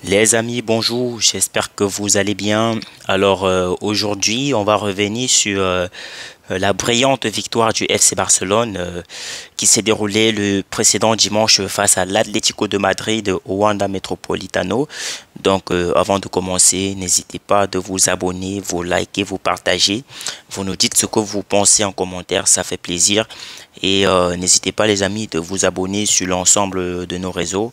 Les amis, bonjour, j'espère que vous allez bien. Aujourd'hui, on va revenir sur la brillante victoire du FC Barcelone qui s'est déroulée le précédent dimanche face à l'Atlético de Madrid au Wanda Metropolitano. Avant de commencer, n'hésitez pas de vous abonner, vous liker, vous partager. Vous nous dites ce que vous pensez en commentaire, ça fait plaisir. Et n'hésitez pas les amis de vous abonner sur l'ensemble de nos réseaux.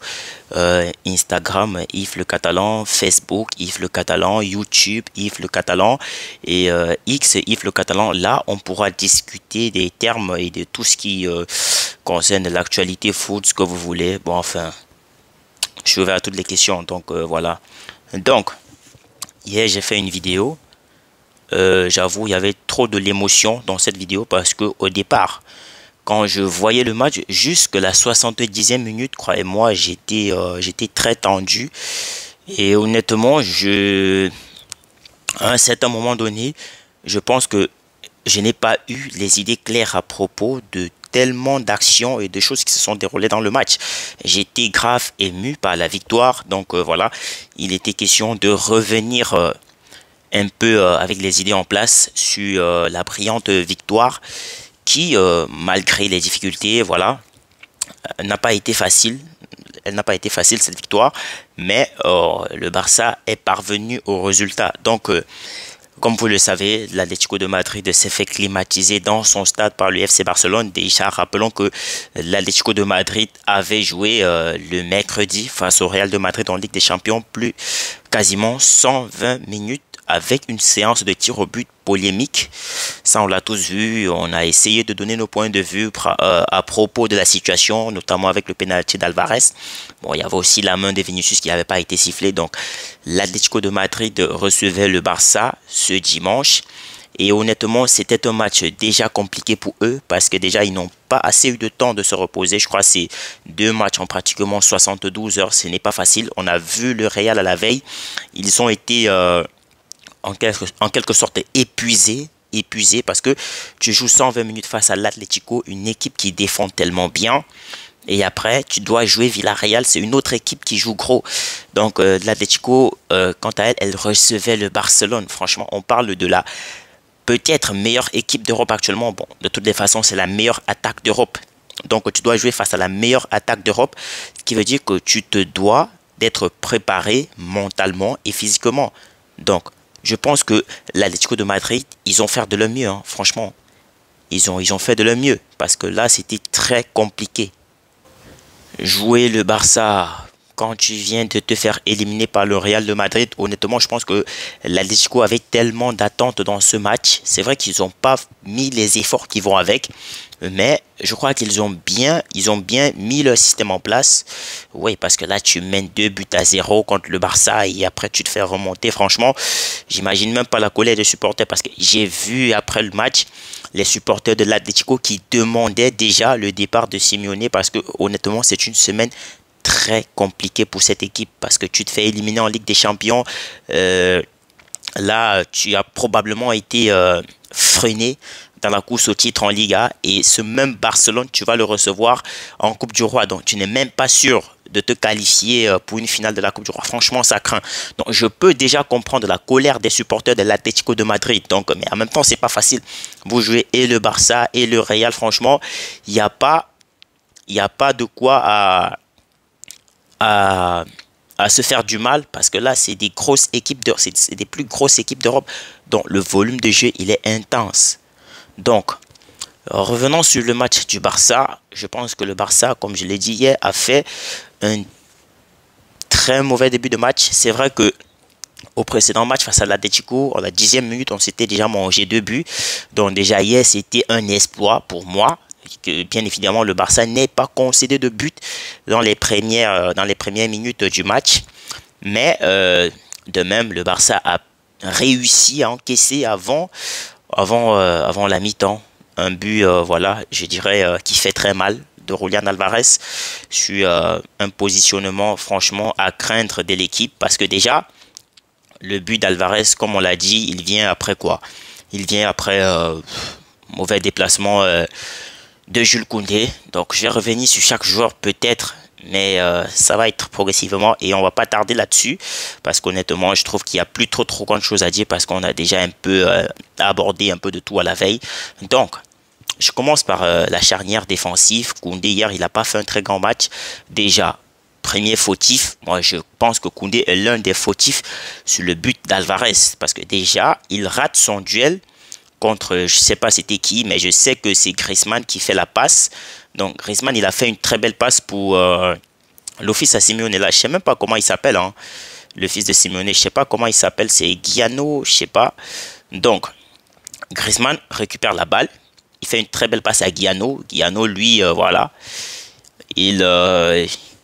Instagram, Yves le Catalan, Facebook, Yves le Catalan, YouTube, Yves le Catalan et X, Yves le Catalan. Là, on pourra discuter des termes et de tout ce qui concerne l'actualité foot, ce que vous voulez. Bon, enfin, je suis ouvert à toutes les questions. Voilà. Donc, hier, j'ai fait une vidéo. J'avoue, il y avait trop de l'émotion dans cette vidéo parce que au départ, quand je voyais le match jusqu'à la 70e minute, croyez-moi, j'étais très tendu. Et honnêtement, à un certain moment donné, je pense que je n'ai pas eu les idées claires à propos de tellement d'actions et de choses qui se sont déroulées dans le match. J'étais grave ému par la victoire. Voilà, il était question de revenir un peu avec les idées en place sur la brillante victoire qui, malgré les difficultés, voilà, n'a pas été facile. Elle n'a pas été facile cette victoire, mais le Barça est parvenu au résultat. Comme vous le savez, l'Atlético de Madrid s'est fait climatiser dans son stade par le FC Barcelone. Déjà, rappelons que l'Atlético de Madrid avait joué le mercredi face au Real de Madrid en Ligue des Champions, plus quasiment 120 minutes avec une séance de tir au but polémique. Ça, on l'a tous vu. On a essayé de donner nos points de vue à propos de la situation, notamment avec le pénalty d'Alvarez. Bon, il y avait aussi la main de Vinicius qui n'avait pas été sifflée. Donc, l'Atlético de Madrid recevait le Barça ce dimanche. Et honnêtement, c'était un match déjà compliqué pour eux parce que déjà, ils n'ont pas assez eu de temps de se reposer. Je crois que c'est deux matchs en pratiquement 72 heures. Ce n'est pas facile. On a vu le Real à la veille. Ils ont été en quelque sorte épuisé parce que tu joues 120 minutes face à l'Atlético, une équipe qui défend tellement bien. Et après, tu dois jouer Villarreal, c'est une autre équipe qui joue gros. L'Atlético, quant à elle, elle recevait le Barcelone. Franchement, on parle de la peut-être meilleure équipe d'Europe actuellement. Bon, de toutes les façons, c'est la meilleure attaque d'Europe. Donc, tu dois jouer face à la meilleure attaque d'Europe, ce qui veut dire que tu te dois d'être préparé mentalement et physiquement. Donc, je pense que l'Atlético de Madrid, ils ont fait de leur mieux, hein, franchement. Ils ont fait de leur mieux parce que là, c'était très compliqué. Jouer le Barça quand tu viens de te faire éliminer par le Real de Madrid, honnêtement, je pense que l'Atlético avait tellement d'attentes dans ce match. C'est vrai qu'ils n'ont pas mis les efforts qui vont avec, mais je crois qu'ils ont bien mis leur système en place. Oui, parce que là, tu mènes 2 buts à 0 contre le Barça et après, tu te fais remonter. Franchement, j'imagine même pas la colère des supporters parce que j'ai vu après le match les supporters de l'Atlético qui demandaient déjà le départ de Simeone parce que honnêtement, c'est une semaine très compliquée pour cette équipe parce que tu te fais éliminer en Ligue des Champions. Là, tu as probablement été freiné dans la course au titre en Liga et ce même Barcelone, tu vas le recevoir en Coupe du Roi. Donc, tu n'es même pas sûr de te qualifier pour une finale de la Coupe du Roi. Franchement, ça craint. Donc, je peux déjà comprendre la colère des supporters de l'Atlético de Madrid. Mais en même temps, c'est pas facile. Vous jouez et le Barça et le Real. Franchement, il n'y a pas de quoi à se faire du mal parce que là, c'est des grosses équipes c'est des plus grosses équipes d'Europe. Donc, le volume de jeu, il est intense. Donc, revenons sur le match du Barça. Je pense que le Barça, comme je l'ai dit hier, a fait un très mauvais début de match. C'est vrai que au précédent match face à l'Atlético, à la 10e minute, on s'était déjà mangé 2 buts. Donc déjà hier, c'était un exploit pour moi. Que, bien évidemment, le Barça n'ait pas concédé de but dans les premières minutes du match. Mais de même, le Barça a réussi à encaisser avant la mi-temps. Un but, voilà, je dirais, qui fait très mal de Julián Alvarez sur un positionnement franchement à craindre de l'équipe. Parce que déjà, le but d'Alvarez, comme on l'a dit, il vient après quoi? Il vient après mauvais déplacement de Jules Koundé. Donc, je vais revenir sur chaque joueur peut-être mais ça va être progressivement et on va pas tarder là-dessus parce qu'honnêtement, je trouve qu'il y a plus trop grande chose à dire parce qu'on a déjà un peu abordé un peu de tout à la veille. Donc, je commence par la charnière défensive. Koundé, hier, il n'a pas fait un très grand match. Déjà, premier fautif, moi je pense que Koundé est l'un des fautifs sur le but d'Alvarez. Parce que déjà, il rate son duel contre, je sais pas c'était qui, mais je sais que c'est Griezmann qui fait la passe. Donc Griezmann, il a fait une très belle passe pour l'office à Simeone. Là, je sais même pas comment il s'appelle, hein, le fils de Simeone. Je sais pas comment il s'appelle, c'est Giano, je sais pas. Donc, Griezmann récupère la balle. Il fait une très belle passe à Giano. Giano, lui, voilà, il,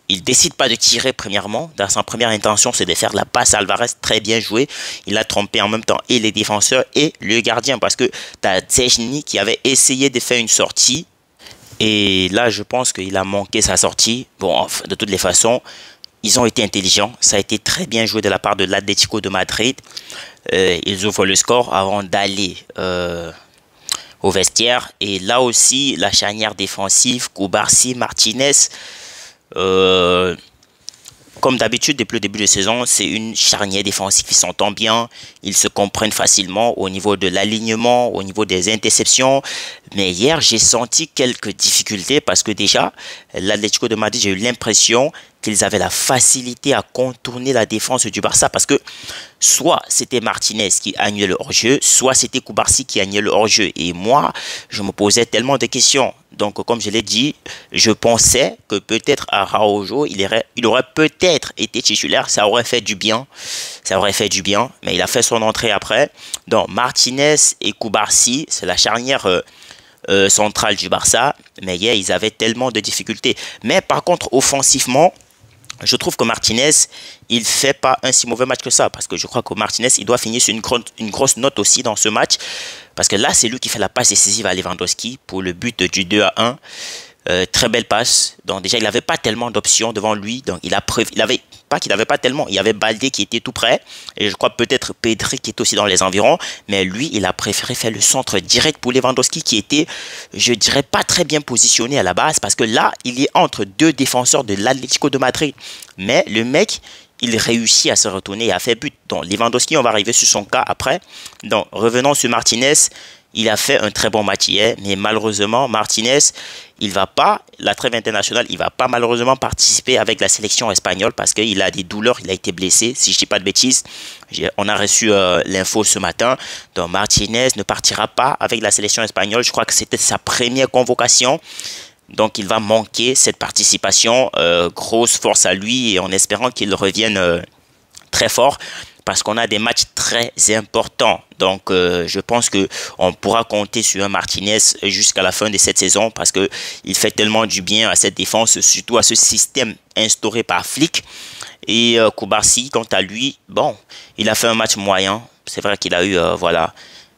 il décide pas de tirer premièrement. Dans sa première intention, c'est de faire la passe à Alvarez. Très bien joué. Il a trompé en même temps et les défenseurs et le gardien. Parce que tu as Szczęsny qui avait essayé de faire une sortie. Et là, je pense qu'il a manqué sa sortie. Bon, enfin, de toutes les façons, ils ont été intelligents. Ça a été très bien joué de la part de l'Atlético de Madrid. Ils ouvrent le score avant d'aller au vestiaire. Et là aussi, la charnière défensive, Cubarsí, Martinez, euh, comme d'habitude, depuis le début de saison, c'est une charnière défensive qui s'entend bien. Ils se comprennent facilement au niveau de l'alignement, au niveau des interceptions. Mais hier, j'ai senti quelques difficultés parce que déjà, l'Atlético de Madrid, j'ai eu l'impression qu'ils avaient la facilité à contourner la défense du Barça parce que soit c'était Martinez qui annulait le hors-jeu, soit c'était Cubarsí qui annulait le hors-jeu. Et moi, je me posais tellement de questions. Donc, comme je l'ai dit, je pensais que peut-être Araujo, il aurait peut-être été titulaire. Ça aurait fait du bien. Ça aurait fait du bien. Mais il a fait son entrée après. Donc, Martinez et Cubarsí, c'est la charnière centrale du Barça. Mais hier, ils avaient tellement de difficultés. Mais par contre, offensivement, je trouve que Martinez, il fait pas un si mauvais match que ça. Parce que je crois que Martinez, il doit finir sur une grosse note aussi dans ce match. Parce que là, c'est lui qui fait la passe décisive à Lewandowski pour le but du 2-1. Très belle passe. Donc déjà, il n'avait pas tellement d'options devant lui. Donc il avait pas qu'il n'avait pas tellement. Il y avait Baldé qui était tout près. Et je crois peut-être Pedri qui était aussi dans les environs. Mais lui, il a préféré faire le centre direct pour Lewandowski qui était, je dirais, pas très bien positionné à la base. Parce que là, il est entre deux défenseurs de l'Atlético de Madrid. Mais le mec, il réussit à se retourner et à faire but. Donc Lewandowski, on va arriver sur son cas après. Donc revenons sur Martinez. Il a fait un très bon match hier, mais malheureusement, Martinez, il va pas, la trêve internationale, il va pas malheureusement participer avec la sélection espagnole parce qu'il a des douleurs, il a été blessé, si je dis pas de bêtises. On a reçu l'info ce matin. Donc Martinez ne partira pas avec la sélection espagnole. Je crois que c'était sa première convocation. Donc il va manquer cette participation. Grosse force à lui et en espérant qu'il revienne très fort. Parce qu'on a des matchs très importants. Donc, je pense qu'on pourra compter sur un Martinez jusqu'à la fin de cette saison parce qu'il fait tellement du bien à cette défense, surtout à ce système instauré par Flick. Et Cubarsí, quant à lui, bon, il a fait un match moyen. C'est vrai qu'il a eu, voilà,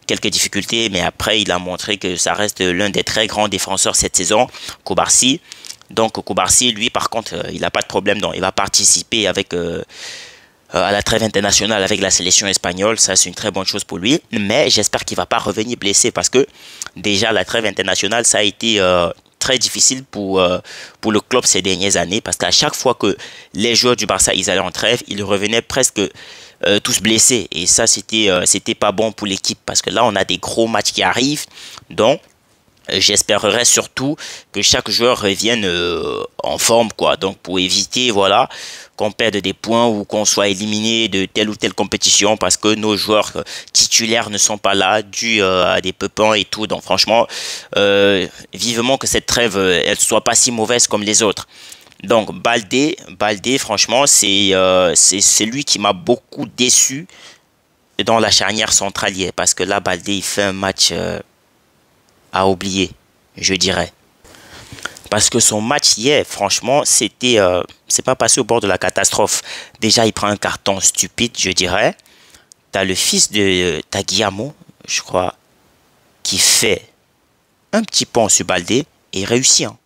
quelques difficultés, mais après, il a montré que ça reste l'un des très grands défenseurs cette saison, Cubarsí. Donc, Cubarsí, lui, par contre, il n'a pas de problème. Donc, il va participer avec à la trêve internationale avec la sélection espagnole. Ça, c'est une très bonne chose pour lui. Mais j'espère qu'il ne va pas revenir blessé parce que déjà, la trêve internationale, ça a été très difficile pour le club ces dernières années parce qu'à chaque fois que les joueurs du Barça, ils allaient en trêve, ils revenaient presque tous blessés. Et ça, c'était pas bon pour l'équipe parce que là, on a des gros matchs qui arrivent. Donc, j'espérerais surtout que chaque joueur revienne en forme, quoi. Donc, pour éviter, voilà, qu'on perde des points ou qu'on soit éliminé de telle ou telle compétition parce que nos joueurs titulaires ne sont pas là, dû à des pépins et tout. Donc, franchement, vivement que cette trêve, elle soit pas si mauvaise comme les autres. Donc, Baldé, franchement, c'est lui qui m'a beaucoup déçu dans la charnière centrale hier parce que là, Baldé, il fait un match à oublier, je dirais. Parce que son match hier, franchement, c'est pas passé au bord de la catastrophe. Déjà, il prend un carton stupide, je dirais. T'as le fils de Guillermo, je crois, qui fait un petit pont sur Baldé et il réussit. Hein.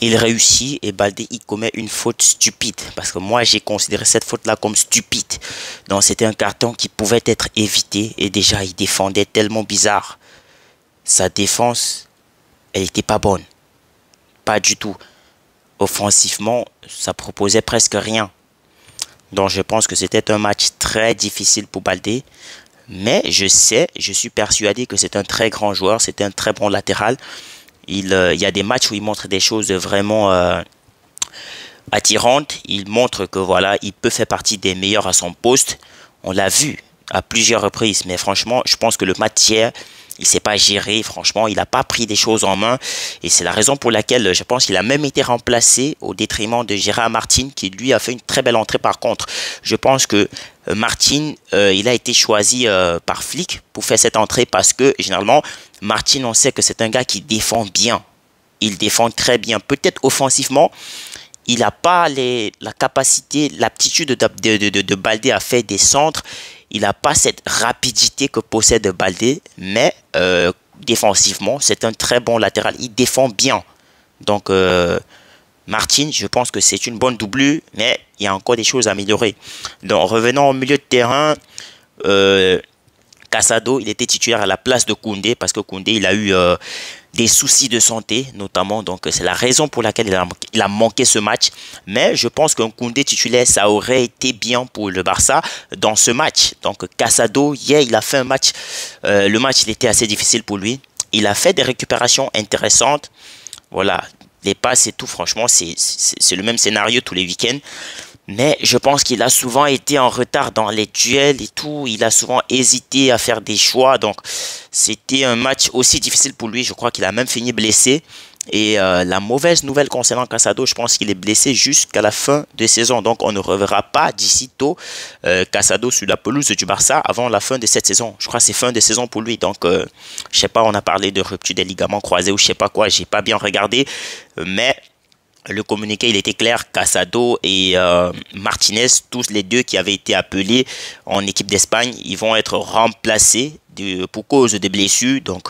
Il réussit et Baldé, il commet une faute stupide. Parce que moi, j'ai considéré cette faute-là comme stupide. Donc, c'était un carton qui pouvait être évité. Et déjà, il défendait tellement bizarre. Sa défense, elle n'était pas bonne. Pas du tout. offensivement, ça proposait presque rien. Donc je pense que c'était un match très difficile pour Baldé. Mais je suis persuadé que c'est un très grand joueur, c'est un très bon latéral. Il y a des matchs où il montre des choses vraiment attirantes. Il montre que voilà, il peut faire partie des meilleurs à son poste. On l'a vu à plusieurs reprises. Mais franchement, je pense que le match hier, il s'est pas géré, franchement, il n'a pas pris des choses en main et c'est la raison pour laquelle je pense qu'il a même été remplacé au détriment de Gérard Martin qui lui a fait une très belle entrée par contre. Je pense que Martin, il a été choisi par Flick pour faire cette entrée parce que généralement, Martin, on sait que c'est un gars qui défend bien. Il défend très bien, peut-être offensivement. Il n'a pas la capacité, l'aptitude de Baldé à faire des centres. Il n'a pas cette rapidité que possède Baldé, mais défensivement, c'est un très bon latéral. Il défend bien. Donc, Martin, je pense que c'est une bonne doublure, mais il y a encore des choses à améliorer. Donc, revenons au milieu de terrain. Casado, il était titulaire à la place de Koundé parce que Koundé, il a eu des soucis de santé notamment. Donc, c'est la raison pour laquelle il a manqué ce match. Mais je pense qu'un Koundé titulaire, ça aurait été bien pour le Barça dans ce match. Donc, Casado, hier, il a fait un match. Le match, il était assez difficile pour lui. Il a fait des récupérations intéressantes. Voilà, les passes et tout, franchement, c'est le même scénario tous les week-ends. Mais je pense qu'il a souvent été en retard dans les duels et tout. Il a souvent hésité à faire des choix. Donc, c'était un match aussi difficile pour lui. Je crois qu'il a même fini blessé. Et la mauvaise nouvelle concernant Casado, je pense qu'il est blessé jusqu'à la fin de saison. Donc, on ne reverra pas d'ici tôt Casado sur la pelouse du Barça avant la fin de cette saison. Je crois que c'est fin de saison pour lui. Donc, je sais pas, on a parlé de rupture des ligaments croisés ou je sais pas quoi. J'ai pas bien regardé. Mais le communiqué, il était clair, Casado et Martinez, tous les deux qui avaient été appelés en équipe d'Espagne, ils vont être remplacés pour cause des blessures. Donc,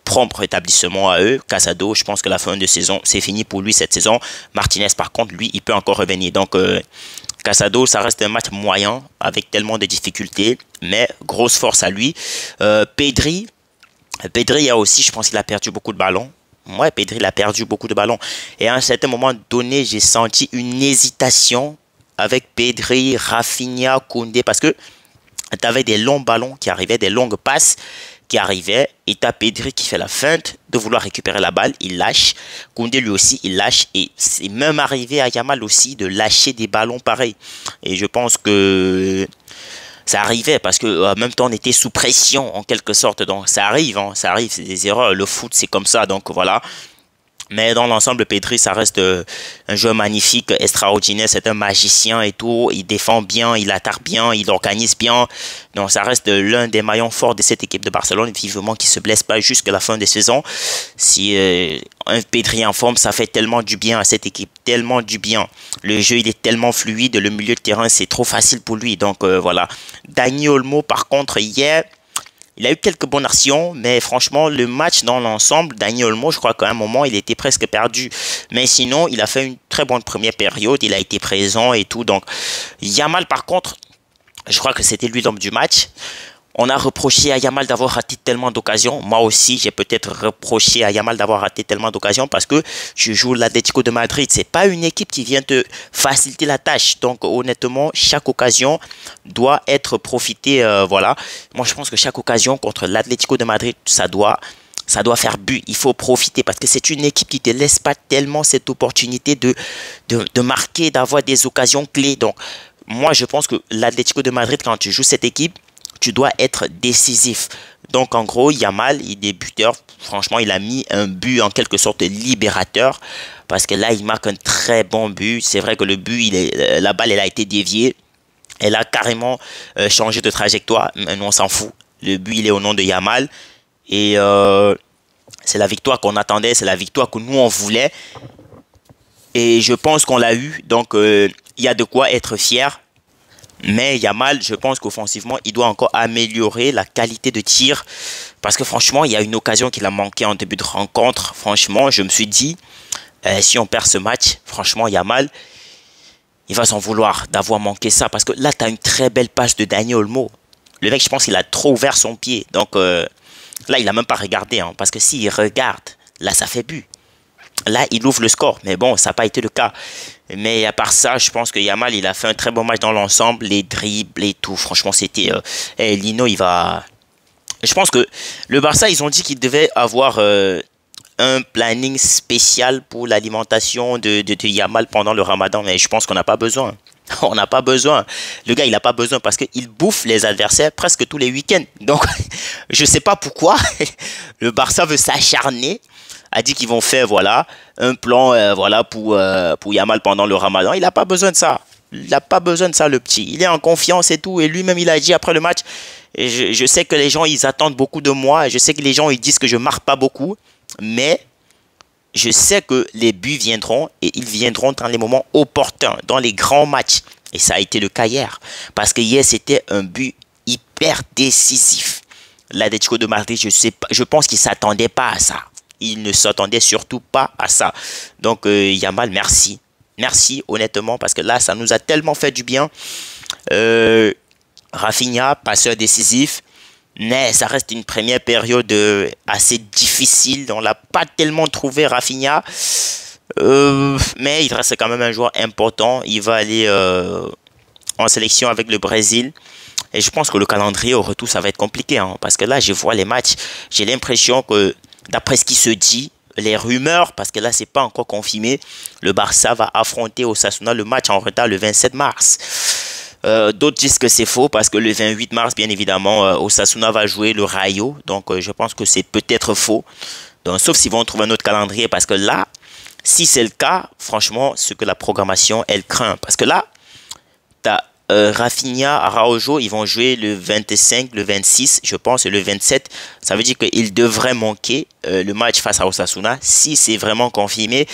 prompt rétablissement à eux. Casado, je pense que la fin de saison, c'est fini pour lui cette saison. Martinez, par contre, lui, il peut encore revenir. Donc, Casado, ça reste un match moyen avec tellement de difficultés, mais grosse force à lui. Pedri a aussi, je pense qu'il a perdu beaucoup de ballons. Ouais, Pedri, il a perdu beaucoup de ballons. Et à un certain moment donné, j'ai senti une hésitation avec Pedri, Rafinha, Koundé. Parce que tu avais des longs ballons qui arrivaient, des longues passes qui arrivaient. Et tu as Pedri qui fait la feinte de vouloir récupérer la balle. Il lâche. Koundé, lui aussi, il lâche. Et c'est même arrivé à Yamal aussi de lâcher des ballons pareils. Et je pense que ça arrivait parce que en même temps on était sous pression en quelque sorte, donc ça arrive, hein, ça arrive, c'est des erreurs, le foot c'est comme ça, donc voilà. Mais dans l'ensemble, Pedri, ça reste un joueur magnifique, extraordinaire, c'est un magicien et tout, il défend bien, il attaque bien, il organise bien, donc ça reste l'un des maillons forts de cette équipe de Barcelone, vivement qu'il ne se blesse pas jusqu'à la fin de saison. Si un Pedri en forme, ça fait tellement du bien à cette équipe, tellement du bien. Le jeu, il est tellement fluide, le milieu de terrain, c'est trop facile pour lui, donc voilà. Dani Olmo, par contre, hier, il a eu quelques bonnes actions, mais franchement, le match dans l'ensemble, Dani Olmo, je crois qu'à un moment, il était presque perdu. Mais sinon, il a fait une très bonne première période, il a été présent et tout. Donc, Yamal, par contre, je crois que c'était lui l'homme du match. On a reproché à Yamal d'avoir raté tellement d'occasions. Moi aussi, j'ai peut-être reproché à Yamal d'avoir raté tellement d'occasions parce que je joue l'Atlético de Madrid. C'est pas une équipe qui vient te faciliter la tâche. Donc, honnêtement, chaque occasion doit être profitée. Voilà. Moi, je pense que chaque occasion contre l'Atlético de Madrid, ça doit faire but. Il faut profiter parce que c'est une équipe qui ne te laisse pas tellement cette opportunité de marquer, d'avoir des occasions clés. Donc, moi, je pense que l'Atlético de Madrid, quand tu joues cette équipe, tu dois être décisif. Donc, en gros, Yamal, il est buteur. Franchement, il a mis un but en quelque sorte libérateur. Parce que là, il marque un très bon but. C'est vrai que le but, la balle, elle a été déviée. Elle a carrément changé de trajectoire. Mais on s'en fout. Le but, il est au nom de Yamal. Et c'est la victoire qu'on attendait. C'est la victoire que nous, on voulait. Et je pense qu'on l'a eu. Donc, il y a de quoi être fier. Mais Yamal, je pense qu'offensivement, il doit encore améliorer la qualité de tir. Parce que franchement, il y a une occasion qu'il a manqué en début de rencontre. Franchement, je me suis dit, si on perd ce match, franchement, Yamal, il va s'en vouloir d'avoir manqué ça. Parce que là, tu as une très belle passe de Dani Olmo. Le mec, je pense qu'il a trop ouvert son pied. Donc là, il n'a même pas regardé. Hein, parce que s'il regarde, là, ça fait but. là, il ouvre le score. Mais bon, ça n'a pas été le cas. Mais à part ça, je pense que Yamal, il a fait un très bon match dans l'ensemble. Les dribbles et tout. Franchement, c'était... Lino, il va... Je pense que le Barça, ils ont dit qu'ils devaient avoir un planning spécial pour l'alimentation de Yamal pendant le Ramadan. Mais je pense qu'on n'a pas besoin. On n'a pas besoin. Le gars, il n'a pas besoin parce qu'il bouffe les adversaires presque tous les week-ends. Donc, je ne sais pas pourquoi le Barça veut s'acharner, a dit qu'ils vont faire voilà un plan voilà pour Yamal pendant le Ramadan. Il n'a pas besoin de ça. Il n'a pas besoin de ça, le petit. Il est en confiance et tout. Et lui-même, il a dit après le match, et je sais que les gens, ils attendent beaucoup de moi. Et je sais que les gens, ils disent que je ne marque pas beaucoup. Mais je sais que les buts viendront et ils viendront dans les moments opportuns, dans les grands matchs. Et ça a été le cas hier. Parce que hier, c'était un but hyper décisif. L'Atlético de Madrid, je pense qu'il ne s'attendait pas à ça. Il ne s'attendait surtout pas à ça. Donc, Yamal, merci. Merci, honnêtement, parce que là, ça nous a tellement fait du bien. Rafinha, passeur décisif. Mais ça reste une première période assez difficile. On l'a pas tellement trouvé, Rafinha. Mais il reste quand même un joueur important. Il va aller en sélection avec le Brésil. Et je pense que le calendrier au retour, ça va être compliqué. Hein, parce que là, je vois les matchs. J'ai l'impression que, d'après ce qui se dit, les rumeurs, parce que là, c'est pas encore confirmé, le Barça va affronter Osasuna le match en retard le 27 mars. D'autres disent que c'est faux parce que le 28 mars, bien évidemment, Osasuna va jouer le Rayo. Donc, je pense que c'est peut-être faux. Donc, sauf s'ils vont trouver un autre calendrier. Parce que là, si c'est le cas, franchement, ce que la programmation, elle craint. Parce que là, tu as Rafinha, Araujo, ils vont jouer le 25, le 26, je pense, et le 27. Ça veut dire qu'ils devraient manquer le match face à Osasuna si c'est vraiment confirmé.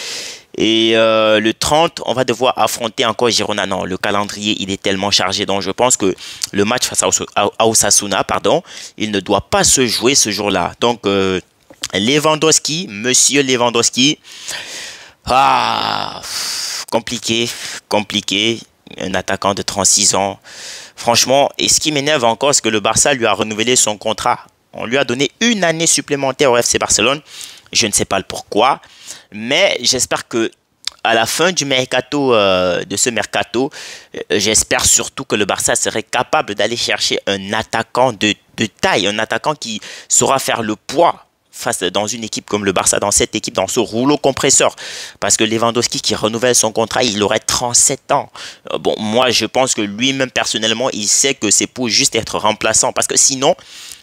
Et le 30, on va devoir affronter encore Girona. Non, le calendrier, il est tellement chargé. Donc, je pense que le match face à Osasuna, pardon, il ne doit pas se jouer ce jour-là. Donc, Lewandowski, monsieur Lewandowski. Ah, compliqué. Un attaquant de 36 ans. Franchement, et ce qui m'énerve encore, c'est que le Barça lui a renouvelé son contrat. On lui a donné une année supplémentaire au FC Barcelone. Je ne sais pas le pourquoi. Mais j'espère que à la fin du mercato, de ce mercato, j'espère surtout que le Barça serait capable d'aller chercher un attaquant de taille, un attaquant qui saura faire le poids face dans une équipe comme le Barça, dans cette équipe, dans ce rouleau compresseur. Parce que Lewandowski qui renouvelle son contrat, il aurait 37 ans. Bon, moi, je pense que lui-même, personnellement, il sait que c'est pour juste être remplaçant. Parce que sinon,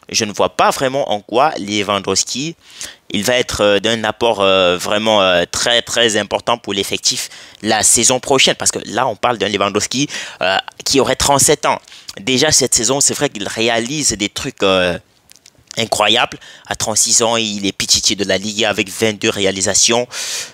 je ne vois pas vraiment en quoi Lewandowski, il va être d'un apport vraiment très très important pour l'effectif la saison prochaine. Parce que là, on parle d'un Lewandowski qui aurait 37 ans. Déjà, cette saison, c'est vrai qu'il réalise des trucs incroyables. À 36 ans, il est pitié de la Ligue avec 22 réalisations.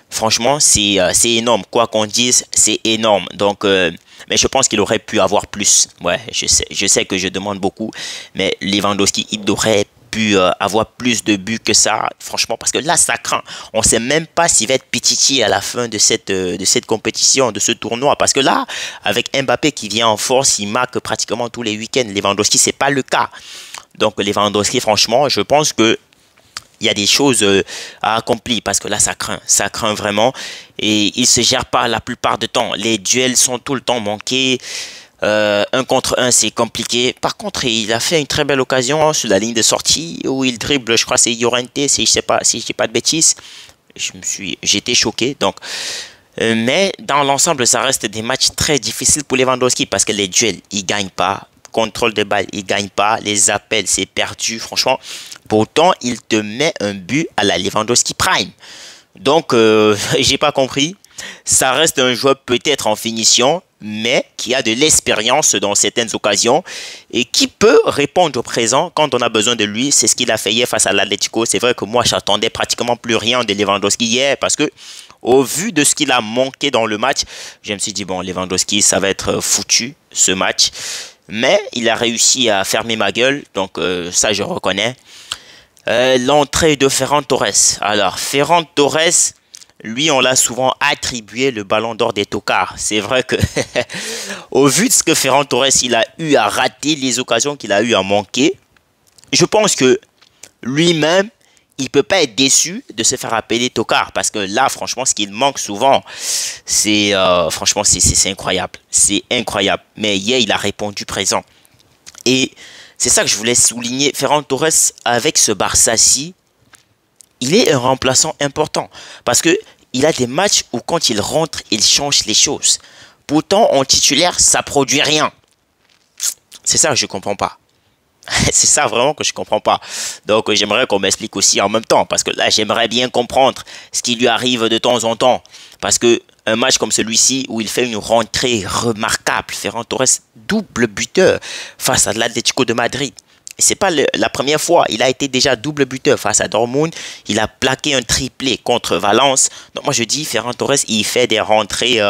Franchement, c'est énorme. Quoi qu'on dise, c'est énorme. Donc, mais je pense qu'il aurait pu avoir plus. Ouais, je sais que je demande beaucoup. Mais Lewandowski, il aurait pu avoir plus de buts que ça. Franchement, parce que là, ça craint. On ne sait même pas s'il va être pitié à la fin de cette compétition, de ce tournoi. Parce que là, avec Mbappé qui vient en force, il marque pratiquement tous les week-ends. Lewandowski, ce n'est pas le cas. Donc, Lewandowski, franchement, je pense que il y a des choses à accomplir parce que là, ça craint vraiment. Et il ne se gère pas la plupart du temps. Les duels sont tout le temps manqués. Un contre un, c'est compliqué. Par contre, il a fait une très belle occasion sur la ligne de sortie où il dribble, je crois que c'est Llorente, si je ne dis pas de bêtises. J'étais choqué. Donc, mais dans l'ensemble, ça reste des matchs très difficiles pour Lewandowski parce que les duels, il ne gagne pas. Contrôle de balle, il ne gagne pas. Les appels, c'est perdu. Franchement, pourtant, il te met un but à la Lewandowski Prime. Donc, j'ai pas compris. Ça reste un joueur peut-être en finition, mais qui a de l'expérience dans certaines occasions et qui peut répondre au présent quand on a besoin de lui. C'est ce qu'il a fait hier face à l'Atlético. C'est vrai que moi, j'attendais pratiquement plus rien de Lewandowski hier parce que au vu de ce qu'il a manqué dans le match, je me suis dit, bon, Lewandowski, ça va être foutu, ce match. Mais il a réussi à fermer ma gueule, donc ça je reconnais. L'entrée de Ferran Torres. Alors, Ferran Torres, lui, on l'a souvent attribué le ballon d'or des tocards. C'est vrai que, au vu de ce que Ferran Torres il a eu à rater, les occasions qu'il a eu à manquer, je pense que lui-même, il peut pas être déçu de se faire appeler tocard parce que là, franchement, ce qu'il manque souvent, c'est franchement, c'est incroyable. C'est incroyable. Mais hier, il a répondu présent. Et c'est ça que je voulais souligner. Ferran Torres, avec ce Barça-ci, il est un remplaçant important. Parce que il a des matchs où quand il rentre, il change les choses. Pourtant, en titulaire, ça produit rien. C'est ça que je comprends pas. C'est ça vraiment que je comprends pas. Donc j'aimerais qu'on m'explique aussi en même temps. Parce que là, j'aimerais bien comprendre ce qui lui arrive de temps en temps. Parce que un match comme celui-ci, où il fait une rentrée remarquable, Ferran Torres, double buteur face à l'Atlético de Madrid. C'est pas la première fois. Il a été déjà double buteur face à Dortmund. Il a plaqué un triplé contre Valence. Donc moi je dis, Ferran Torres, il fait des rentrées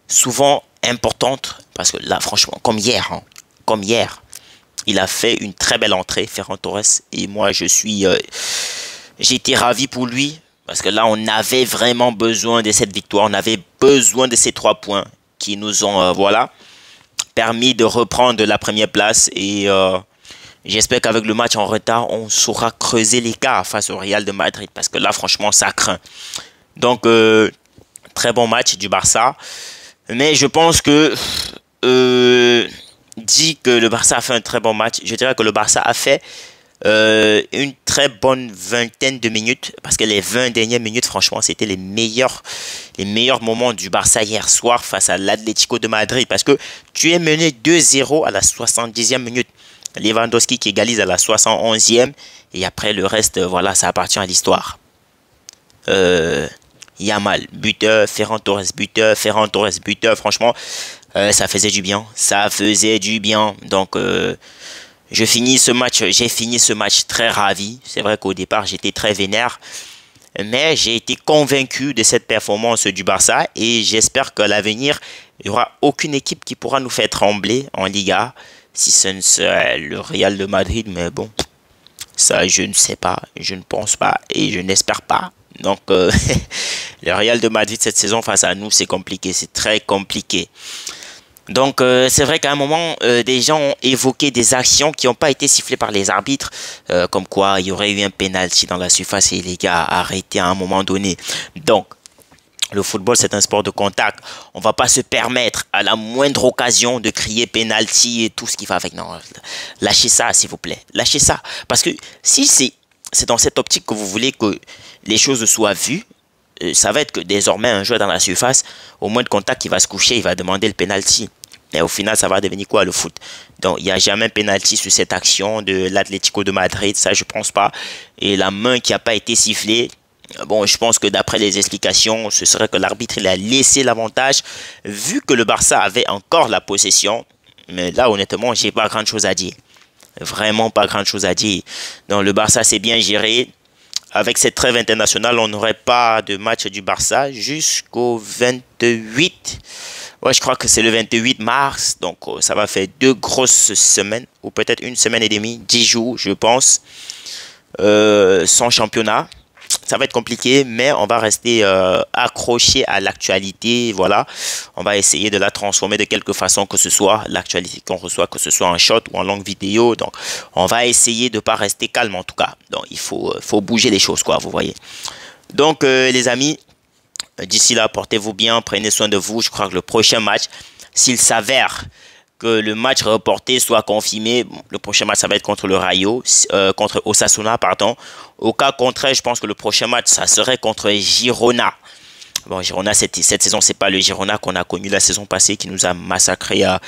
souvent importantes. Parce que là, franchement, comme hier, il a fait une très belle entrée, Ferran Torres. Et moi, j'ai été ravi pour lui. Parce que là, on avait vraiment besoin de cette victoire. On avait besoin de ces 3 points qui nous ont, voilà, permis de reprendre la première place. Et j'espère qu'avec le match en retard, on saura creuser l'écart face au Real de Madrid. Parce que là, franchement, ça craint. Donc, très bon match du Barça. Mais je pense que... dit que le Barça a fait un très bon match. Je dirais que le Barça a fait une très bonne vingtaine de minutes. Parce que les 20 dernières minutes, franchement, c'était les meilleurs moments du Barça hier soir face à l'Atlético de Madrid. Parce que tu es mené 2-0 à la 70e minute. Lewandowski qui égalise à la 71e. Et après, le reste, voilà, ça appartient à l'histoire. Yamal, buteur. Ferran Torres, buteur. Ferran Torres, buteur. Franchement, ça faisait du bien. Ça faisait du bien. Donc, j'ai fini ce match très ravi. C'est vrai qu'au départ, j'étais très vénère. Mais j'ai été convaincu de cette performance du Barça. Et j'espère qu'à l'avenir, il n'y aura aucune équipe qui pourra nous faire trembler en Liga. Si ce ne serait le Real de Madrid. Mais bon, ça, je ne sais pas. Je ne pense pas. Et je n'espère pas. Donc, le Real de Madrid cette saison face à nous, c'est compliqué. C'est très compliqué. Donc, c'est vrai qu'à un moment, des gens ont évoqué des actions qui n'ont pas été sifflées par les arbitres. Comme quoi, il y aurait eu un penalty dans la surface et les gars arrêtés à un moment donné. Donc, le football, c'est un sport de contact. On ne va pas se permettre à la moindre occasion de crier penalty et tout ce qui va avec. Non, lâchez ça, s'il vous plaît. Lâchez ça. Parce que si c'est dans cette optique que vous voulez que les choses soient vues, ça va être que désormais un joueur dans la surface, au moins de contact, il va se coucher, il va demander le penalty. Et au final, ça va devenir quoi le foot? Donc, il n'y a jamais un penalty sur cette action de l'Atlético de Madrid, ça je pense pas. Et la main qui n'a pas été sifflée, bon, je pense que d'après les explications, ce serait que l'arbitre il a laissé l'avantage, vu que le Barça avait encore la possession. Mais là, honnêtement, j'ai pas grand chose à dire. Vraiment pas grand chose à dire. Donc, le Barça s'est bien géré. Avec cette trêve internationale, on n'aurait pas de match du Barça jusqu'au 28. Ouais, je crois que c'est le 28 mars. Donc, ça va faire 2 grosses semaines. Ou peut-être 1 semaine et demie. 10 jours, je pense. Sans championnat. Ça va être compliqué, mais on va rester accroché à l'actualité. Voilà, on va essayer de la transformer de quelque façon que ce soit l'actualité qu'on reçoit, que ce soit en short ou en longue vidéo. Donc, on va essayer de ne pas rester calme en tout cas. Donc, il faut bouger les choses, quoi, vous voyez. Donc, les amis, d'ici là, portez-vous bien, prenez soin de vous. Je crois que le prochain match, s'il s'avère que le match reporté soit confirmé, bon, le prochain match ça va être contre le Rayo, contre Osasuna, pardon. Au cas contraire, je pense que le prochain match ça serait contre Girona. Bon, Girona cette saison c'est pas le Girona qu'on a connu la saison passée qui nous a massacré à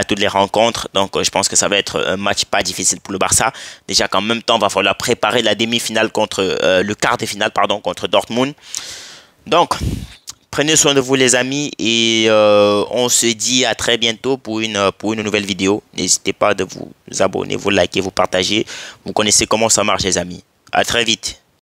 toutes les rencontres. Donc je pense que ça va être un match pas difficile pour le Barça. Déjà qu'en même temps il va falloir préparer la demi-finale contre le quart de finale pardon contre Dortmund. Donc prenez soin de vous les amis et on se dit à très bientôt pour une nouvelle vidéo. N'hésitez pas de vous abonner, vous liker, vous partager. Vous connaissez comment ça marche les amis. À très vite.